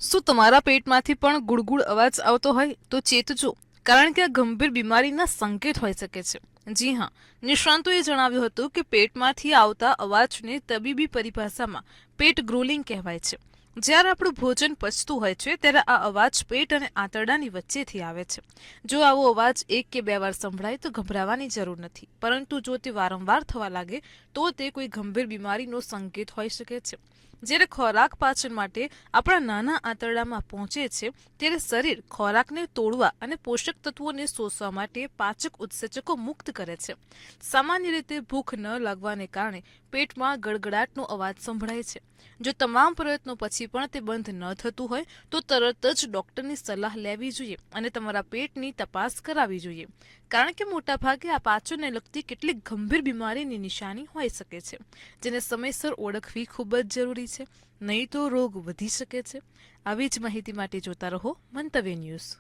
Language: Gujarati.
શું તમારા પેટમાંથી પણ ગુડગુડ અવાજ આવતો હોય તો ચેતજો, કારણ કે આ ગંભીર બીમારીના સંકેત હોઈ શકે છે. જી હા, નિષ્ણાંતોએ જણાવ્યું હતું કે પેટમાંથી આવતા અવાજને તબીબી પરિભાષામાં પેટ ગ્રોલિંગ કહેવાય છે. જ્યારે આપણું ભોજન પચતું હોય છે ત્યારે આ અવાજ પેટ અને આંતરડાની વચ્ચેથી આવે છે. જો આવો અવાજ એક કે બે વાર સંભળાય તો ગભરાવાની જરૂર નથી, પરંતુ જો તે વારંવાર થવા લાગે તો તે કોઈ ગંભીર બીમારીનો સંકેત હોઈ શકે છે. જ્યારે ખોરાક પાચન માટે આપણા નાના આંતરડામાં પહોંચે છે ત્યારે શરીર ખોરાકને તોડવા અને પોષક તત્વોને શોષવા માટે પાચક ઉત્સેચકો મુક્ત કરે છે. સામાન્ય રીતે ભૂખ ન લાગવાને કારણે પેટમાં ગડગડાટનો અવાજ સંભળાય છે. જો તમામ પ્રયત્નો પછી પણ તે બંધ ન થતું હોય તો તરત જ ડોક્ટરની સલાહ લેવી જોઈએ અને તમારા પેટની તપાસ કરાવવી જોઈએ, કારણ કે મોટાભાગે આ પાચનને લગતી કેટલીક ગંભીર બીમારીની નિશાની હોઈ શકે છે, જેને સમયસર ઓળખવી ખૂબ જ જરૂરી છે. નહીં તો રોગ વધી શકે છે. આવી જ માહિતી માટે જોતા રહો મંતવ્ય ન્યૂઝ.